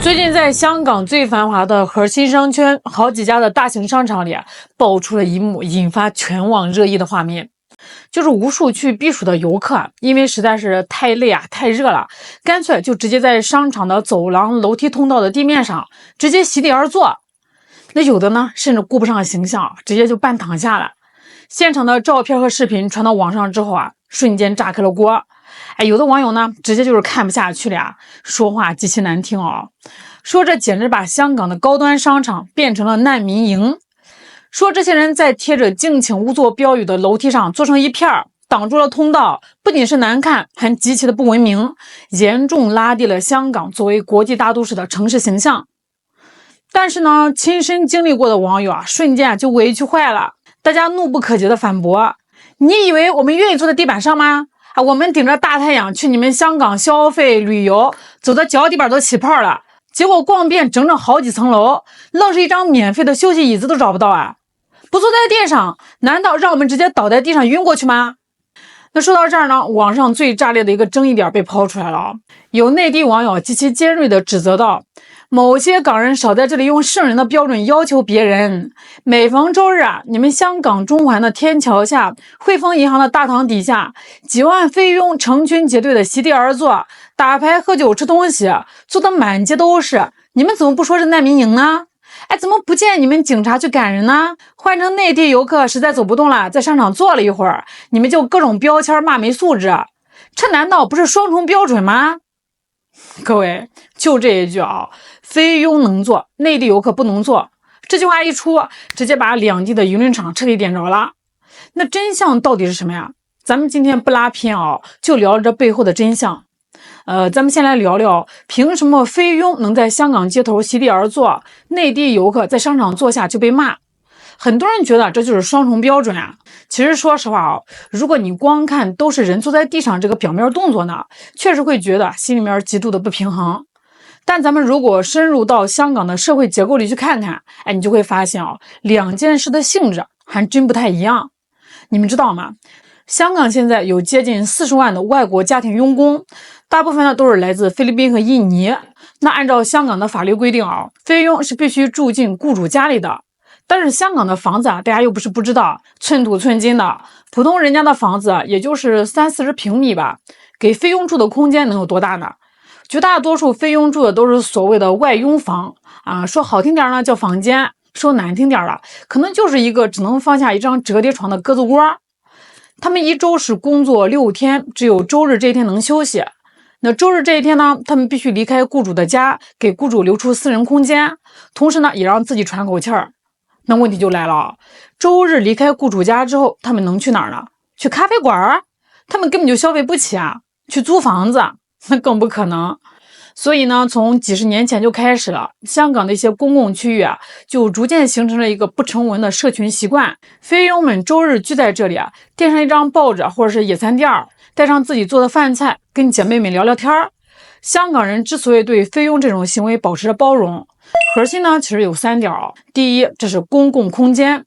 最近在香港最繁华的核心商圈，好几家的大型商场里爆出了一幕引发全网热议的画面，就是无数去避暑的游客，因为实在是太累太热了，干脆就直接在商场的走廊、楼梯通道的地面上直接席地而坐。那有的呢，甚至顾不上形象，直接就半躺下了。现场的照片和视频传到网上之后瞬间炸开了锅。有的网友呢，直接就是看不下去了说话极其难听说这简直把香港的高端商场变成了难民营，说这些人在贴着敬请勿坐标语的楼梯上坐成一片，挡住了通道，不仅是难看，还极其的不文明，严重拉低了香港作为国际大都市的城市形象。但是呢，亲身经历过的网友瞬间就委屈坏了，大家怒不可遏的反驳：你以为我们愿意坐在地板上吗？我们顶着大太阳去你们香港消费旅游，走的脚底板都起泡了，结果逛遍整整好几层楼，愣是一张免费的休息椅子都找不到不坐在地上，难道让我们直接倒在地上晕过去吗？那说到这儿呢，网上最炸裂的一个争议点被抛出来了有内地网友极其尖锐地指责道，某些港人少在这里用圣人的标准要求别人。每逢周日你们香港中环的天桥下、汇丰银行的大堂底下，几万菲佣成群结队的席地而坐，打牌喝酒吃东西，坐得满街都是，你们怎么不说是难民营呢？怎么不见你们警察去赶人呢？换成内地游客实在走不动了，在商场坐了一会儿，你们就各种标签骂没素质，这难道不是双重标准吗？各位，就这一句菲佣能坐，内地游客不能坐，这句话一出，直接把两地的舆论场彻底点着了。那真相到底是什么呀？咱们今天不拉偏就聊这背后的真相。咱们先来聊聊，凭什么菲佣能在香港街头席地而坐，内地游客在商场坐下就被骂？很多人觉得这就是双重标准其实说实话如果你光看都是人坐在地上这个表面动作呢，确实会觉得心里面极度的不平衡。但咱们如果深入到香港的社会结构里去看看，你就会发现两件事的性质还真不太一样。你们知道吗？香港现在有接近40万的外国家庭佣工，大部分呢都是来自菲律宾和印尼。那按照香港的法律规定菲佣是必须住进雇主家里的。但是香港的房子大家又不是不知道，寸土寸金的，普通人家的房子也就是30-40平米吧，给菲佣住的空间能有多大呢？绝大多数菲佣住的都是所谓的外佣房说好听点呢叫房间，说难听点了，可能就是一个只能放下一张折叠床的鸽子窝。他们一周是工作6天，只有周日这一天能休息。那周日这一天呢，他们必须离开雇主的家，给雇主留出私人空间，同时呢，也让自己喘口气儿。那问题就来了周日离开雇主家之后，他们能去哪儿呢？去咖啡馆？他们根本就消费不起去租房子那更不可能。所以呢，从几十年前就开始了，香港的一些公共区域就逐渐形成了一个不成文的社群习惯。菲佣们周日聚在这里垫上一张报纸或者是野餐垫，带上自己做的饭菜，跟姐妹们聊聊天。香港人之所以对菲佣这种行为保持着包容，核心呢其实有3点第一，这是公共空间。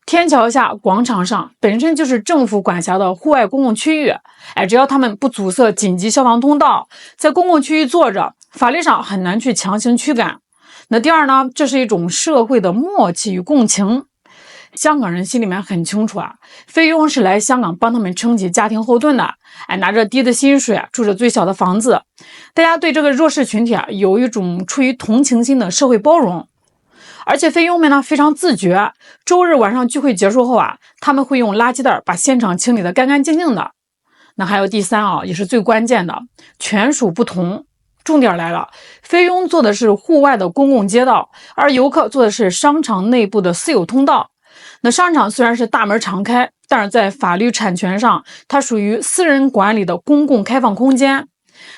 天桥下、广场上本身就是政府管辖的户外公共区域，只要他们不阻塞紧急消防通道，在公共区域坐着，法律上很难去强行驱赶。那第二呢，这是一种社会的默契与共情。香港人心里面很清楚菲佣是来香港帮他们撑起家庭后盾的，拿着低的薪水，住着最小的房子，大家对这个弱势群体有一种出于同情心的社会包容。而且菲佣们呢非常自觉，周日晚上聚会结束后他们会用垃圾袋把现场清理得干干净净的。那还有第3也是最关键的，权属不同。重点来了，菲佣坐的是户外的公共街道，而游客坐的是商场内部的私有通道。那商场虽然是大门常开，但是在法律产权上，它属于私人管理的公共开放空间。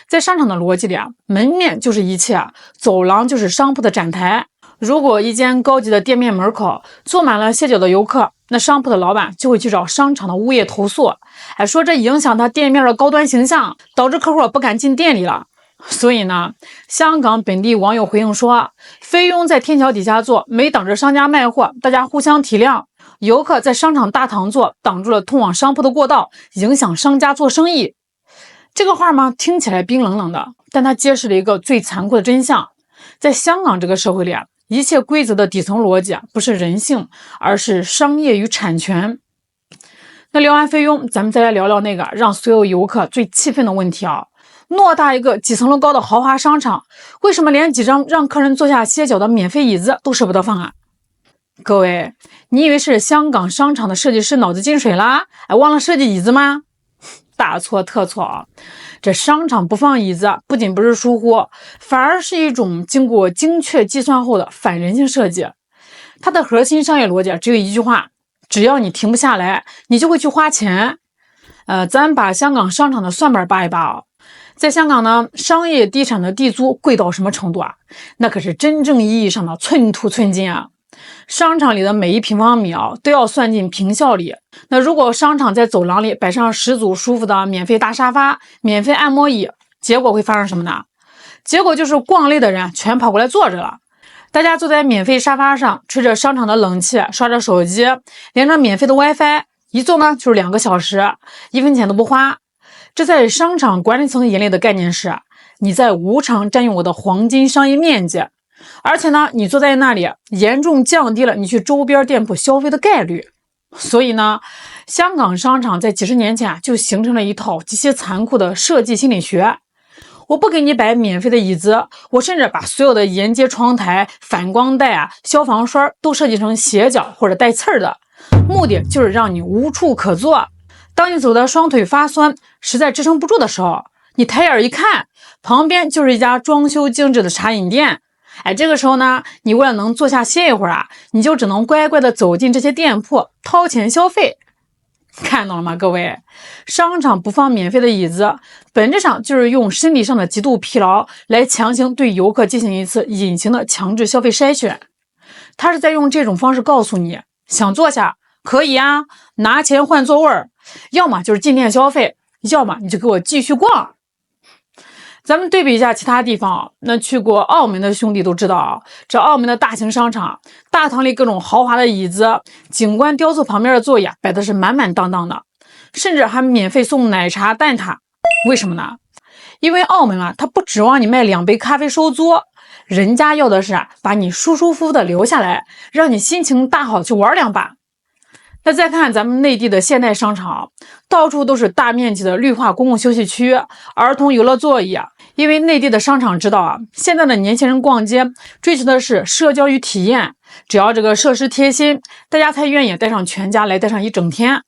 在商场的逻辑里门面就是一切，走廊就是商铺的展台。如果一间高级的店面门口坐满了歇脚的游客，那商铺的老板就会去找商场的物业投诉，说这影响他店面的高端形象，导致客户不敢进店里了。所以呢，香港本地网友回应说，菲佣在天桥底下坐，没挡着商家卖货，大家互相体谅。游客在商场大堂坐，挡住了通往商铺的过道，影响商家做生意。这个话嘛，听起来冰冷冷的，但它揭示了一个最残酷的真相。在香港这个社会里一切规则的底层逻辑不是人性，而是商业与产权。那聊完菲佣，咱们再来聊聊那个让所有游客最气愤的问题偌大一个几层楼高的豪华商场，为什么连几张让客人坐下歇脚的免费椅子都舍不得放各位，你以为是香港商场的设计师脑子进水啦？忘了设计椅子吗？大错特错这商场不放椅子，不仅不是疏忽，反而是一种经过精确计算后的反人性设计。它的核心商业逻辑只有一句话：只要你停不下来，你就会去花钱。咱把香港商场的算盘扒一扒在香港呢，商业地产的地租贵到什么程度那可是真正意义上的寸土寸金商场里的每一平方米都要算进平效里。那如果商场在走廊里摆上10组舒服的免费大沙发、免费按摩椅，结果会发生什么呢？结果就是逛累的人全跑过来坐着了。大家坐在免费沙发上，吹着商场的冷气，刷着手机，连着免费的 WiFi， 一坐呢就是2个小时，1分钱都不花。这在商场管理层眼里的概念是，你在无偿占用我的黄金商业面积，而且呢，你坐在那里严重降低了你去周边店铺消费的概率。所以呢，香港商场在几十年前就形成了一套极其残酷的设计心理学。我不给你摆免费的椅子，我甚至把所有的沿街窗台、反光带消防栓都设计成斜角或者带刺的，目的就是让你无处可坐。当你走的双腿发酸，实在支撑不住的时候，你抬眼一看，旁边就是一家装修精致的茶饮店。这个时候呢，你为了能坐下歇一会儿你就只能乖乖的走进这些店铺，掏钱消费。看到了吗，各位？商场不放免费的椅子，本质上就是用身体上的极度疲劳来强行对游客进行一次隐形的强制消费筛选。他是在用这种方式告诉你，想坐下可以拿钱换座位，要么就是进店消费，要么你就给我继续逛。咱们对比一下其他地方，那去过澳门的兄弟都知道这澳门的大型商场，大堂里各种豪华的椅子，景观雕塑旁边的座椅摆的是满满当当的，甚至还免费送奶茶蛋挞。为什么呢？因为澳门它不指望你卖2杯咖啡收租，人家要的是把你舒舒服服的留下来，让你心情大好去玩2把。那再看咱们内地的现代商场，到处都是大面积的绿化公共休息区、儿童游乐座椅。因为内地的商场知道现在的年轻人逛街追求的是社交与体验，只要这个设施贴心，大家才愿意带上全家来待上一整天。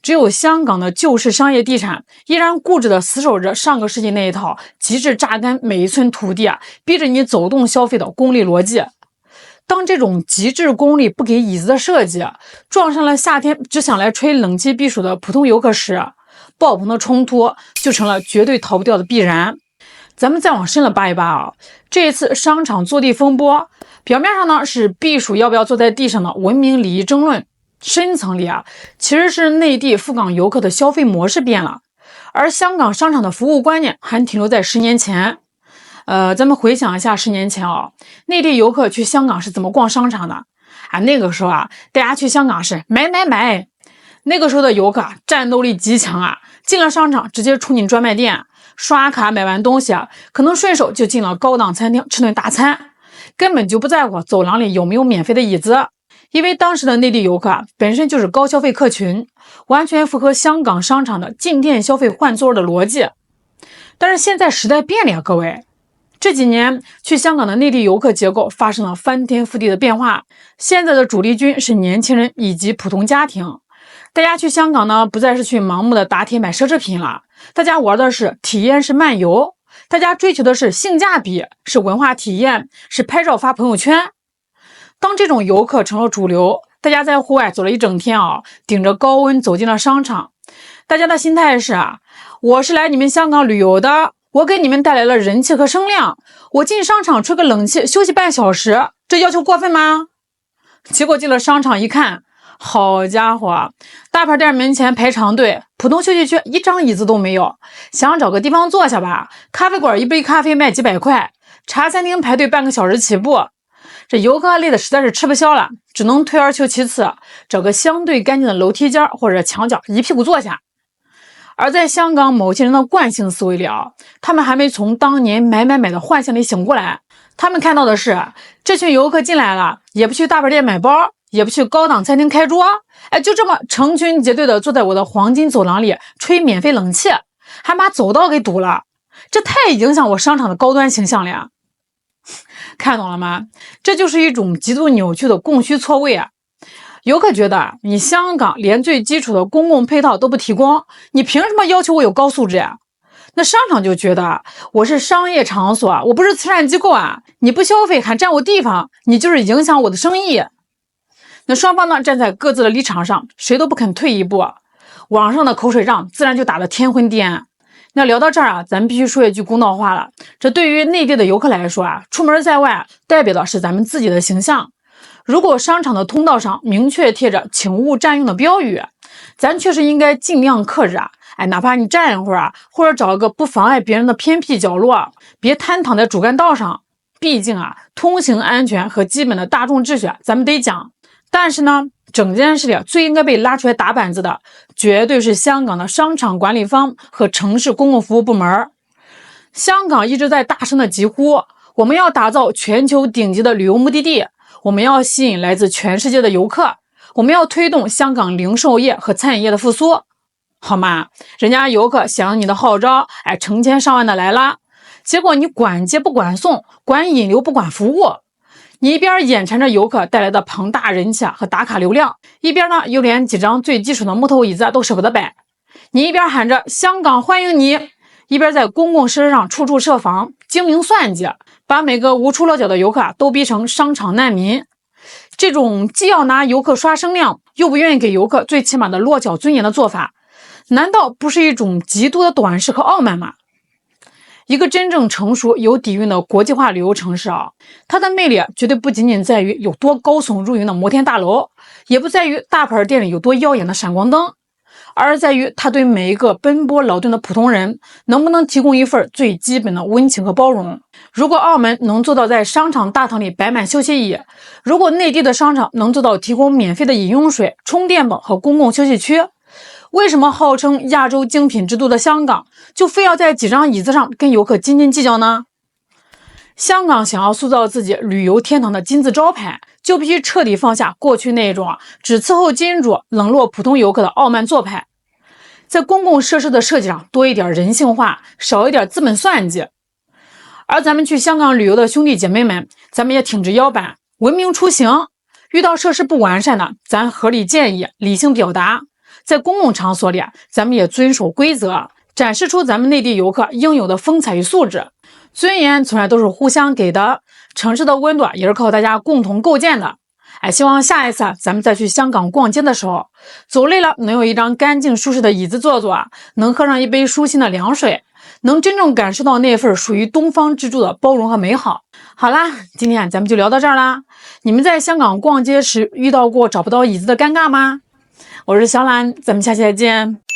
只有香港的旧式商业地产依然固执地死守着上个世纪那一套极致榨干每一寸土地逼着你走动消费的功利逻辑。当这种极致功利不给椅子的设计撞上了夏天只想来吹冷气避暑的普通游客时，爆棚的冲突就成了绝对逃不掉的必然。咱们再往深了扒一扒这一次商场坐地风波，表面上呢是避暑要不要坐在地上的文明礼仪争论，深层里其实是内地赴港游客的消费模式变了，而香港商场的服务观念还停留在10年前。咱们回想一下10年前内地游客去香港是怎么逛商场的那个时候大家去香港是买。那个时候的游客战斗力极强进了商场直接冲进专卖店，刷卡买完东西可能顺手就进了高档餐厅吃顿大餐，根本就不在乎走廊里有没有免费的椅子。因为当时的内地游客本身就是高消费客群，完全符合香港商场的进店消费换座的逻辑。但是现在时代变了各位，这几年去香港的内地游客结构发生了翻天覆地的变化，现在的主力军是年轻人以及普通家庭。大家去香港呢，不再是去盲目的打铁买奢侈品了，大家玩的是体验式漫游，大家追求的是性价比，是文化体验，是拍照发朋友圈。当这种游客成了主流，大家在户外走了一整天顶着高温走进了商场，大家的心态是我是来你们香港旅游的，我给你们带来了人气和声量，我进商场吹个冷气休息半小时，这要求过分吗？结果进了商场一看，好家伙，大牌店门前排长队，普通休息区一张椅子都没有，想找个地方坐下吧，咖啡馆一杯咖啡卖几百块，茶餐厅排队半个小时起步。这游客累的实在是吃不消了，只能退而求其次，找个相对干净的楼梯间或者墙角一屁股坐下。而在香港某些人的惯性思维里他们还没从当年买的幻想里醒过来，他们看到的是这群游客进来了，也不去大牌店买包，也不去高档餐厅开桌，就这么成群结队的坐在我的黄金走廊里吹免费冷气，还把走道给堵了，这太影响我商场的高端形象了呀！看懂了吗？这就是一种极度扭曲的供需错位啊！游客觉得你香港连最基础的公共配套都不提供，你凭什么要求我有高素质呀？那商场就觉得我是商业场所，我不是慈善机构啊！你不消费还占我地方，你就是影响我的生意。那双方呢站在各自的立场上，谁都不肯退一步，网上的口水仗自然就打得天昏地暗。那聊到这儿啊，咱们必须说一句公道话了，这对于内地的游客来说啊，出门在外代表的是咱们自己的形象。如果商场的通道上明确贴着请勿占用的标语，咱确实应该尽量克制啊！哪怕你站一会儿啊，或者找个不妨碍别人的偏僻角落，别瘫躺在主干道上。毕竟啊，通行安全和基本的大众秩序咱们得讲。但是呢，整件事里最应该被拉出来打板子的，绝对是香港的商场管理方和城市公共服务部门。香港一直在大声的疾呼，我们要打造全球顶级的旅游目的地，我们要吸引来自全世界的游客，我们要推动香港零售业和餐饮业的复苏。好吗？人家游客响应你的号召，成千上万的来了，结果你管接不管送，管引流不管服务。你一边眼馋着游客带来的庞大人气和打卡流量，一边呢又连几张最基础的木头椅子都舍不得摆。你一边喊着香港欢迎你，一边在公共设施上处处设防，精明算计，把每个无处落脚的游客都逼成商场难民。这种既要拿游客刷声量，又不愿意给游客最起码的落脚尊严的做法，难道不是一种极度的短视和傲慢吗？一个真正成熟有底蕴的国际化旅游城市啊，它的魅力绝对不仅仅在于有多高耸入云的摩天大楼，也不在于大牌店里有多耀眼的闪光灯，而在于它对每一个奔波劳顿的普通人能不能提供一份最基本的温情和包容。如果澳门能做到在商场大堂里摆满休息椅，如果内地的商场能做到提供免费的饮用水、充电宝和公共休息区，为什么号称亚洲精品之都的香港就非要在几张椅子上跟游客斤斤计较呢？香港想要塑造自己旅游天堂的金字招牌，就必须彻底放下过去那种只伺候金主、冷落普通游客的傲慢做派，在公共设施的设计上多一点人性化，少一点资本算计。而咱们去香港旅游的兄弟姐妹们，咱们也挺直腰板，文明出行，遇到设施不完善的，咱合理建议，理性表达。在公共场所里，咱们也遵守规则，展示出咱们内地游客应有的风采与素质。尊严从来都是互相给的，城市的温度也是靠大家共同构建的。希望下一次咱们再去香港逛街的时候，走累了能有一张干净舒适的椅子坐坐，能喝上一杯舒心的凉水，能真正感受到那份属于东方之珠的包容和美好。好啦，今天咱们就聊到这儿啦。你们在香港逛街时遇到过找不到椅子的尴尬吗？我是小兰，咱们下期再见。